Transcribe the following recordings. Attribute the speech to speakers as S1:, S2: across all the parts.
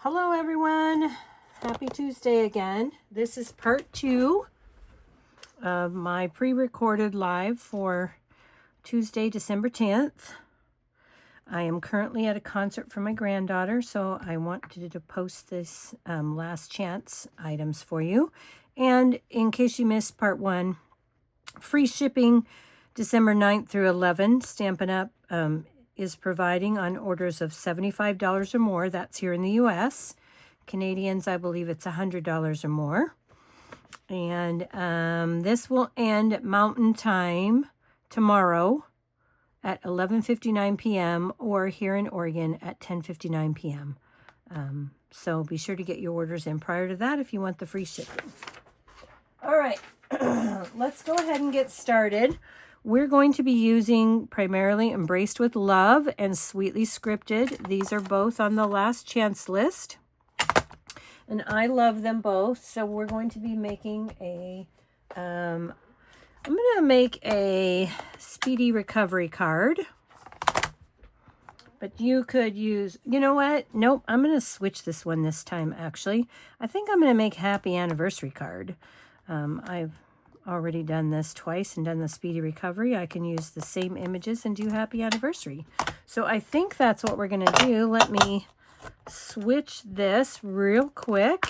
S1: Hello everyone, happy Tuesday again. This is part 2 of my pre-recorded live for Tuesday, December 10th. I am currently at a concert for my granddaughter, so I wanted to post this last chance items for you. And in case you missed part 1, free shipping December 9th through 11th, Stampin' Up! Is providing on orders of $75 or more. That's here in the U.S. Canadians, I believe it's $100 or more. And this will end at Mountain Time tomorrow at 11:59 p.m. or here in Oregon at 10:59 p.m. So be sure to get your orders in prior to that if you want the free shipping. All right, let's go ahead and get started. We're going to be using primarily Embraced with Love and Sweetly Scripted. These are both on the last chance list. And I love them both. So we're going to be making I'm going to make a Speedy Recovery card. But you could use, you know what? Nope, I'm going to switch this one this time, actually. I think I'm going to make Happy Anniversary card. I've already done this twice and done the Speedy Recovery. I can use the same images and do Happy Anniversary. So I think that's what we're going to do. Let me switch this real quick,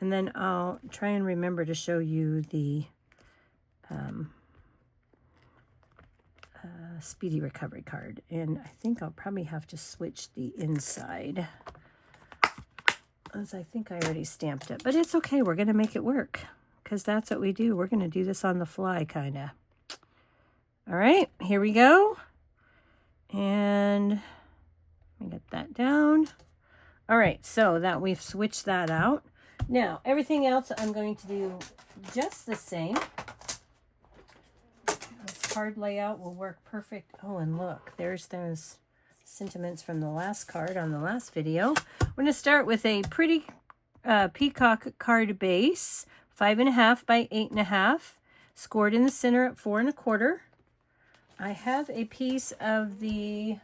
S1: and then I'll try and remember to show you the Speedy Recovery card. And I think I'll probably have to switch the inside, as I think I already stamped it. But it's okay. We're going to make it work, because that's what we do. We're going to do this on the fly, kind of. All right, here we go. And let me get that down. All right, so that we've switched that out. Now, everything else I'm going to do just the same. This card layout will work perfect. Oh, and look, there's those sentiments from the last card on the last video. We're going to start with a pretty peacock card base. 5.5 by 8.5, scored in the center at 4 1/4. I have a piece of the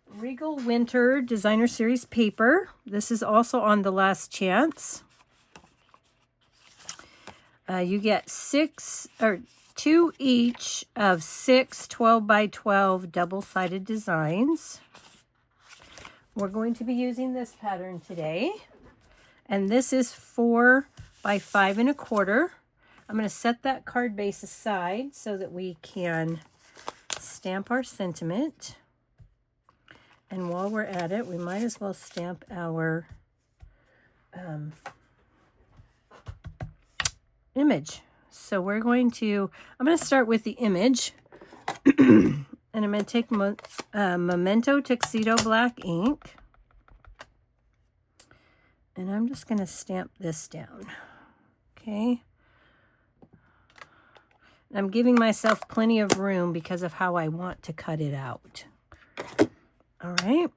S1: Regal Winter Designer Series paper. This is also on the last chance. You get 2 each of 6 12 by 12 double-sided designs. We're going to be using this pattern today, and this is 4 by 5 1/4. I'm going to set that card base aside so that we can stamp our sentiment. And while we're at it, we might as well stamp our image. So I'm going to start with the image. And I'm going to take Memento Tuxedo Black ink. And I'm just going to stamp this down. Okay. I'm giving myself plenty of room because of how I want to cut it out. All right.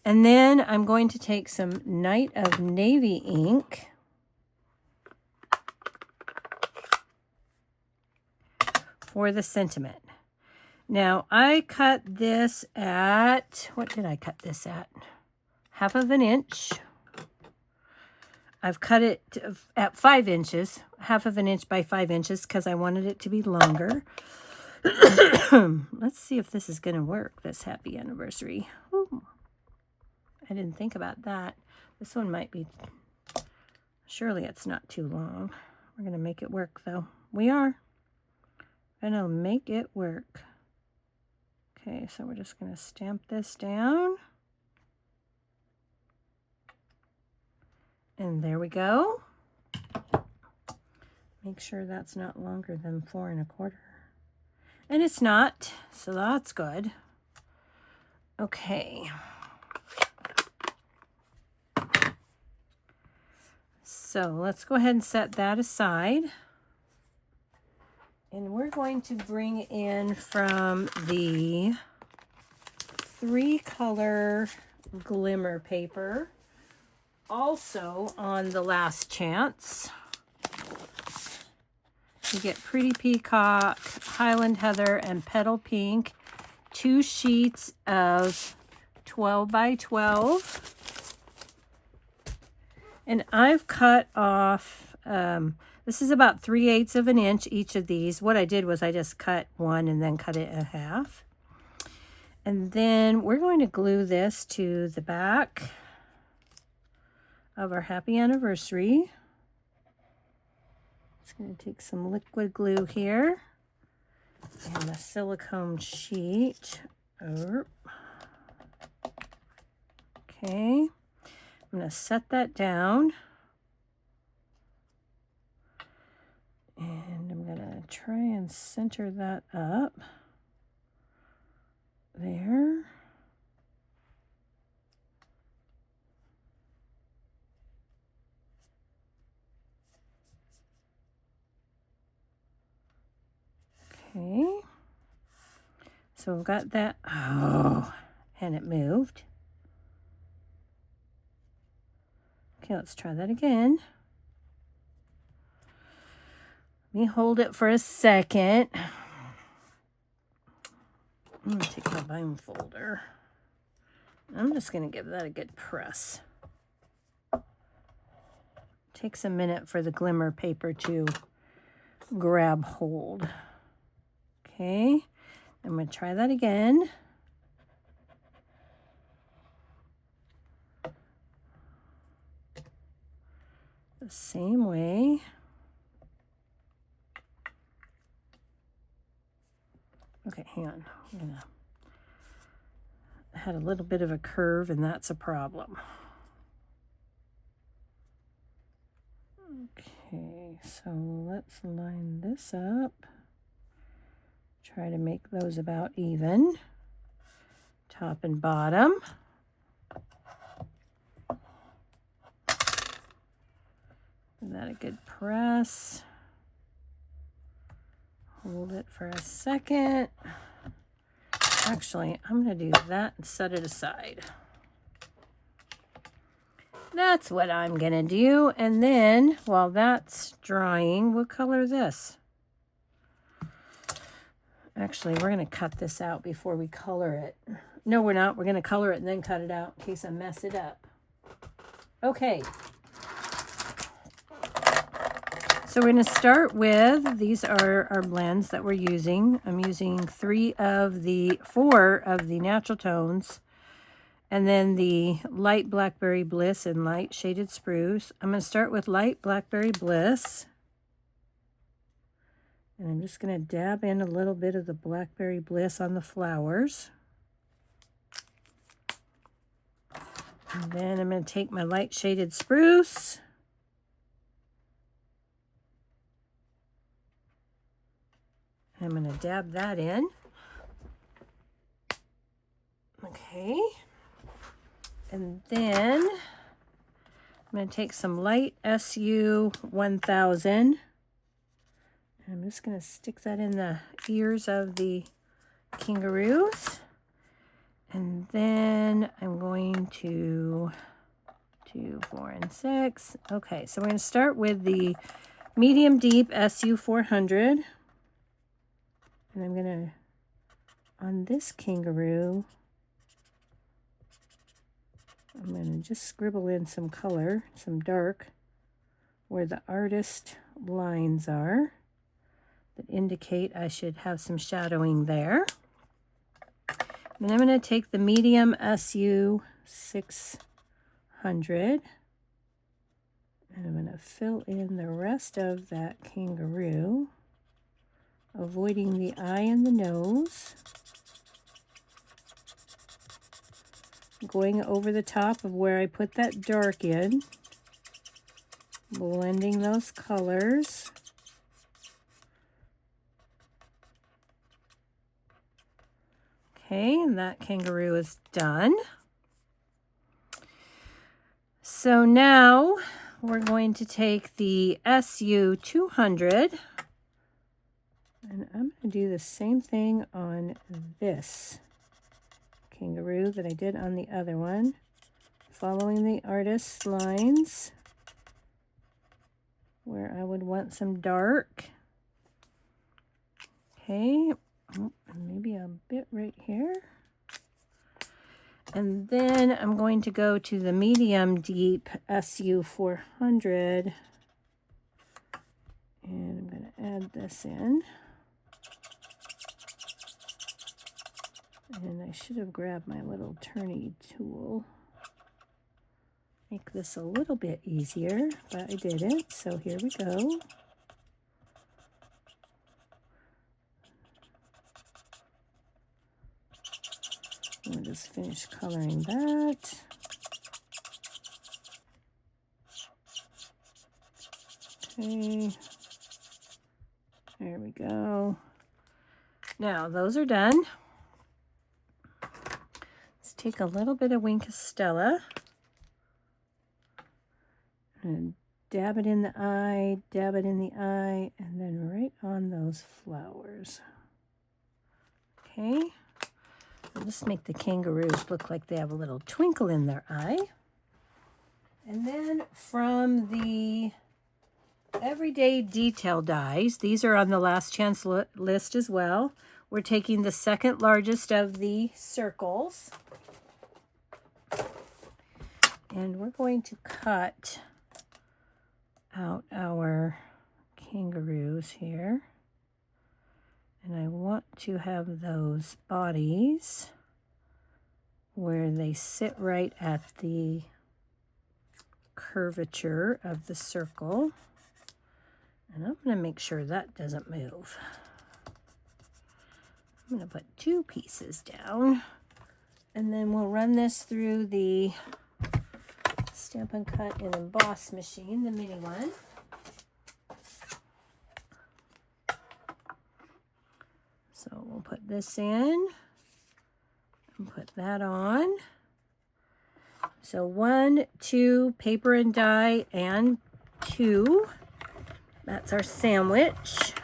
S1: And then I'm going to take some Night of Navy ink. For the sentiment. Now, I cut this at, what did I cut this at? 1/2 inch. I've cut it at 5 inches, 1/2 inch by 5 inches, because I wanted it to be longer. Let's see if this is going to work, this Happy Anniversary. Ooh, I didn't think about that. This one might be, surely it's not too long. We're going to make it work, though. We are going to make it work. Okay, so we're just going to stamp this down. And there we go. Make sure that's not longer than 4 1/4. And it's not, so that's good. Okay. So let's go ahead and set that aside. And we're going to bring in from the 3-color glimmer paper, also on the last chance. You get Pretty Peacock, Highland Heather, and Petal Pink. 2 sheets of 12 by 12. And I've cut off, this is about 3/8 of an inch each of these. What I did was I just cut one and then cut it in half. And then we're going to glue this to the back of our happy anniversary. It's going to take some liquid glue here and a silicone sheet. Okay, I'm going to set that down. And I'm going to try and center that up. There. Okay. So we've got that. Oh, and it moved. Okay, let's try that again. Let me hold it for a second. I'm going to take my bind folder. I'm just going to give that a good press. Takes a minute for the glimmer paper to grab hold. Okay, I'm going to try that again. The same way. Okay, hang on. I had a little bit of a curve, and that's a problem. Okay, so let's line this up. Try to make those about even, top and bottom. Give that a good press. Hold it for a second. Actually, I'm going to do that and set it aside. That's what I'm going to do. And then, while that's drying, we'll color this. Actually, we're going to cut this out before we color it. No, we're not. We're going to color it and then cut it out in case I mess it up. Okay. So we're going to start with, these are our blends that we're using. I'm using 4 of the natural tones, and then the light Blackberry Bliss and light Shaded Spruce. I'm going to start with light Blackberry Bliss. And I'm just going to dab in a little bit of the Blackberry Bliss on the flowers. And then I'm going to take my light Shaded Spruce. I'm going to dab that in. Okay. And then I'm going to take some light SU 1000. I'm just going to stick that in the ears of the kangaroos. And then I'm going to 2, 4, and 6. Okay, so we're going to start with the medium deep SU 400. And I'm going to, on this kangaroo, I'm going to just scribble in some color, some dark, where the artist lines are that indicate I should have some shadowing there. And I'm going to take the medium SU 600, and I'm going to fill in the rest of that kangaroo, avoiding the eye and the nose, going over the top of where I put that dark in, blending those colors. Okay, and that kangaroo is done. So now we're going to take the SU 200, and I'm going to do the same thing on this kangaroo that I did on the other one, following the artist's lines where I would want some dark. Okay, maybe a bit right here. And then I'm going to go to the medium deep SU 400. And I'm going to add this in. And I should have grabbed my little turny tool. Make this a little bit easier, but I didn't. So here we go. I'll just finish coloring that. Okay. There we go. Now those are done. Let's take a little bit of Wink of Stella and dab it in the eye, dab it in the eye, and then right on those flowers. Okay. I'll just make the kangaroos look like they have a little twinkle in their eye. And then from the Everyday Detail dies, these are on the last chance list as well. We're taking the second largest of the circles. And we're going to cut out our kangaroos here. And I want to have those bodies where they sit right at the curvature of the circle. And I'm going to make sure that doesn't move. I'm going to put 2 pieces down. And then we'll run this through the Stampin' Cut and Emboss machine, the mini one. So we'll put this in and put that on. So 1, 2, paper and die, and 2. That's our sandwich.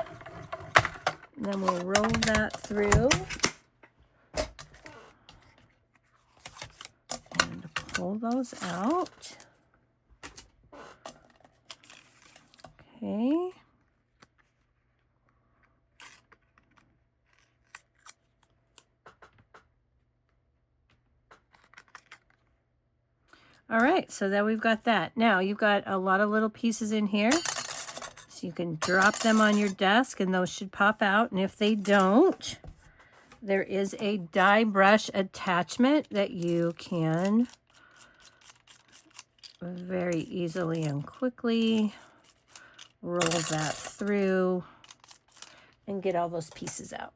S1: And then we'll roll that through. And pull those out. Okay. All right, so then we've got that. Now you've got a lot of little pieces in here. So you can drop them on your desk and those should pop out. And if they don't, there is a die brush attachment that you can very easily and quickly roll that through and get all those pieces out.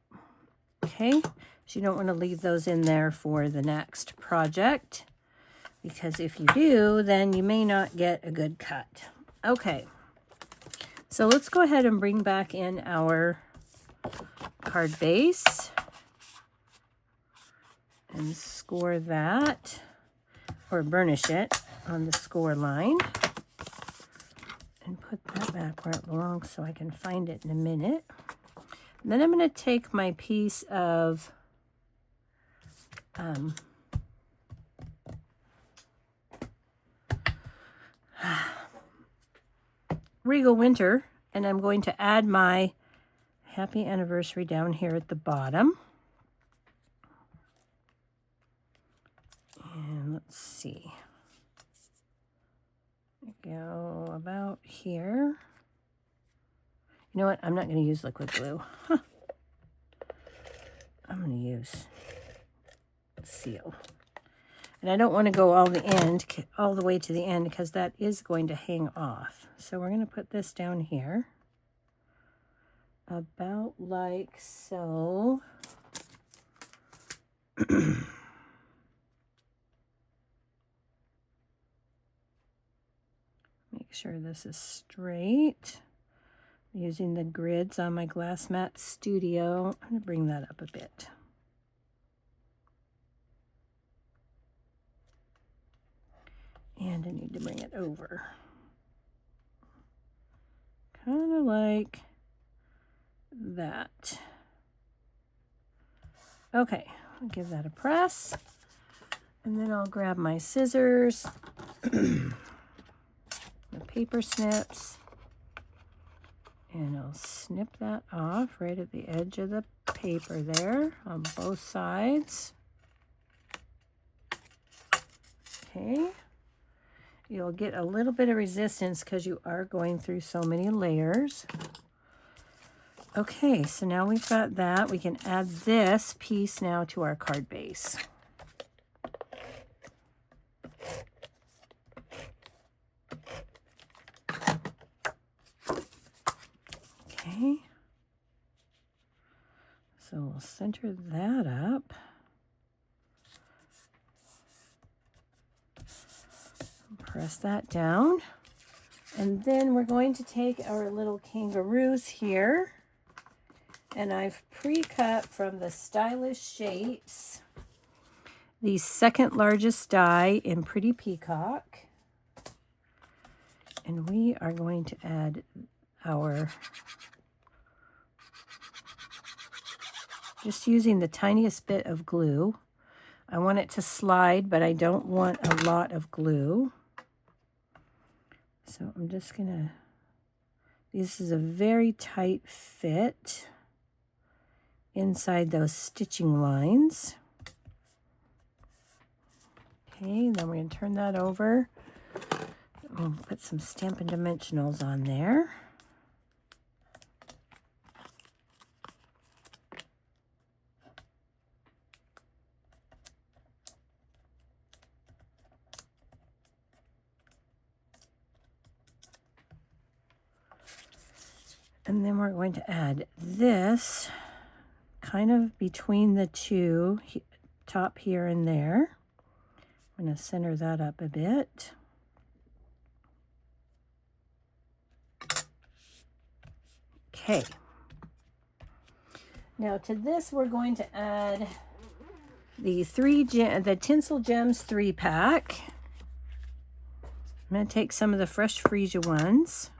S1: Okay, so you don't want to leave those in there for the next project, because if you do, then you may not get a good cut. Okay, so let's go ahead and bring back in our card base and score that, or burnish it on the score line, and put that back where it belongs so I can find it in a minute. And then I'm going to take my piece of Regal Winter, and I'm going to add my happy anniversary down here at the bottom. And let's see. Go about here. You know what? I'm not going to use liquid glue. Huh. I'm going to use seal. And I don't want to go all the way to the end, because that is going to hang off. So we're going to put this down here. About like so. Make sure this is straight. Using the grids on my Glass Mat Studio. I'm going to bring that up a bit. And I need to bring it over. Kind of like that. Okay, I'll give that a press. And then I'll grab my scissors, the paper snips, and I'll snip that off right at the edge of the paper there on both sides. Okay. You'll get a little bit of resistance because you are going through so many layers. Okay, so now we've got that. We can add this piece now to our card base. Okay. So we'll center that up. Press that down. And then we're going to take our little kangaroos here. And I've pre-cut from the Stylish Shapes the second largest die in Pretty Peacock. And we are going to add our, just using the tiniest bit of glue. I want it to slide, but I don't want a lot of glue. So I'm just gonna, this is a very tight fit inside those stitching lines. Okay, then we're gonna turn that over. We'll put some Stampin' Dimensionals on there. And then we're going to add this kind of between the two, top here and there. I'm going to center that up a bit. Okay. Now to this we're going to add the Tinsel Gems 3-pack. I'm going to take some of the Fresh Freesia ones.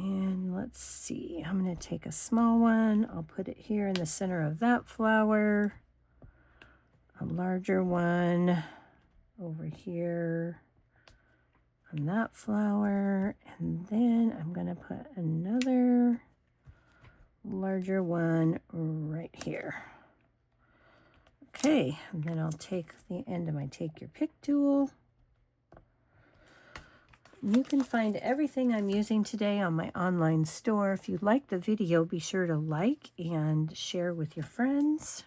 S1: And let's see, I'm going to take a small one. I'll put it here in the center of that flower. A larger one over here on that flower. And then I'm going to put another larger one right here. Okay, and then I'll take the end of my Take Your Pick tool. You can find everything I'm using today on my online store. If you liked the video, be sure to like and share with your friends.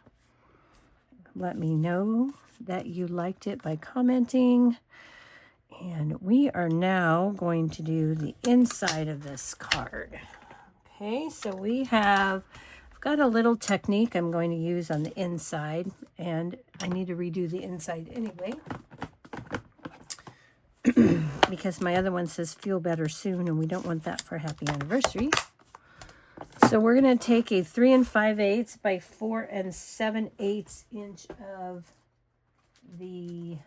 S1: Let me know that you liked it by commenting. And we are now going to do the inside of this card. Okay, so I've got a little technique I'm going to use on the inside, and I need to redo the inside anyway. Because my other one says feel better soon, and we don't want that for happy anniversary. So we're going to take a 3 5/8 by 4 7/8 inch of the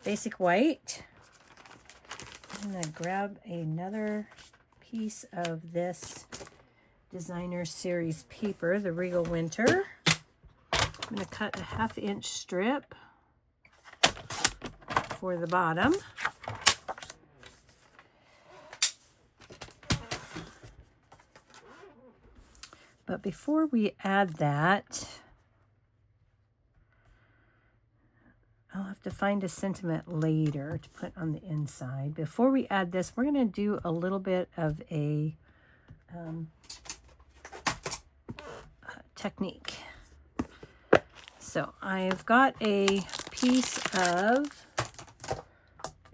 S1: basic white. I'm going to grab another piece of this designer series paper, the Regal Winter. I'm going to cut a 1/2 inch strip for the bottom. But before we add that, I'll have to find a sentiment later to put on the inside. Before we add this, we're going to do a little bit of a technique. So I've got a piece of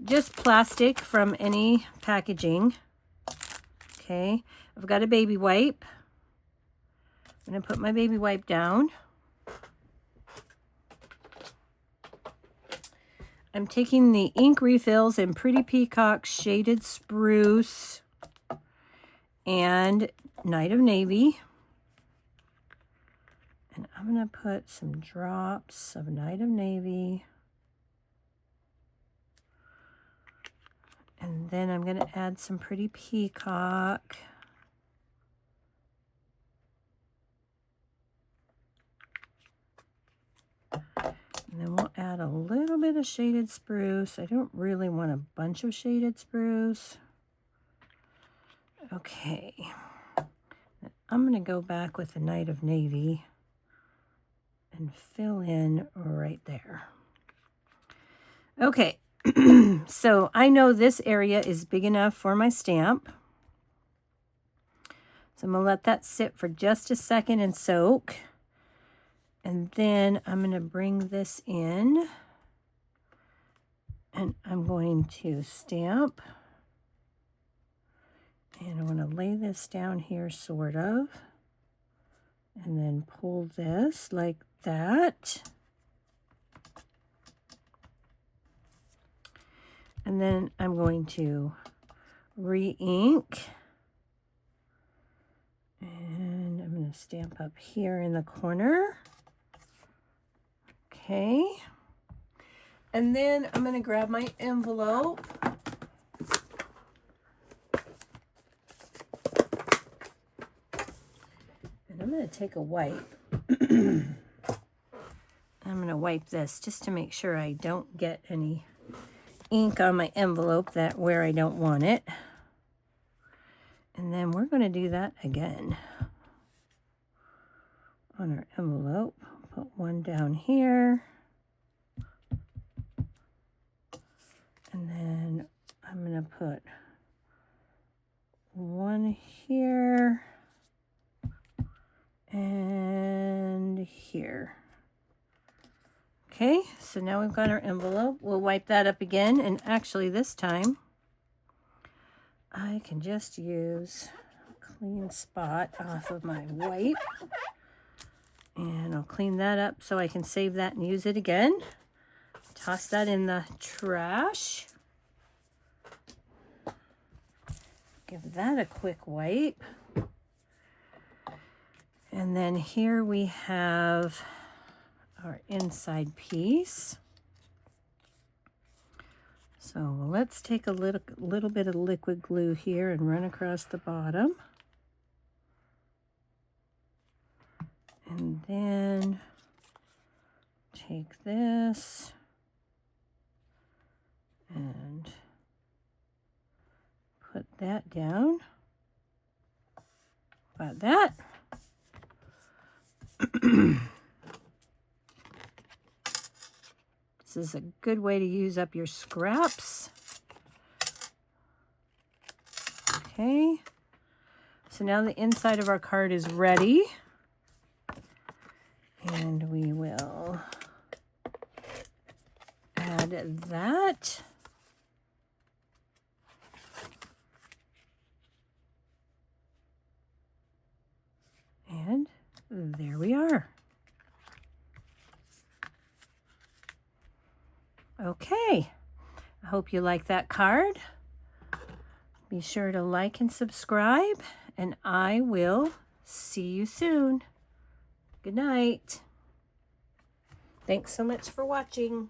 S1: just plastic from any packaging. Okay, I've got a baby wipe. I'm going to put my baby wipe down. I'm taking the ink refills in Pretty Peacock Shaded Spruce and Night of Navy. And I'm going to put some drops of Night of Navy. And then I'm going to add some Pretty Peacock. And then we'll add a little bit of Shaded Spruce. I don't really want a bunch of Shaded Spruce. Okay. I'm going to go back with the Night of Navy and fill in right there. Okay, so I know this area is big enough for my stamp. So I'm going to let that sit for just a second and soak. And then I'm going to bring this in. And I'm going to stamp. And I'm going to lay this down here, sort of. And then pull this like that. And then I'm going to re-ink. And I'm going to stamp up here in the corner. Okay. And then I'm going to grab my envelope. And I'm going to take a wipe. I'm going to wipe this just to make sure I don't get any ink on my envelope where I don't want it. And then we're going to do that again on our envelope. Put one down here. And then I'm going to put one here and here. Okay, so now we've got our envelope. We'll wipe that up again, and actually this time I can just use a clean spot off of my wipe. And I'll clean that up so I can save that and use it again. Toss that in the trash. Give that a quick wipe. And then here we have our inside piece. So let's take a little bit of liquid glue here and run across the bottom. And then take this and put that down. About that. This is a good way to use up your scraps. Okay. So now the inside of our card is ready. And we will add that. And there we are. Okay, I hope you like that card. Be sure to like and subscribe, and I will see you soon. Good night. Thanks so much for watching.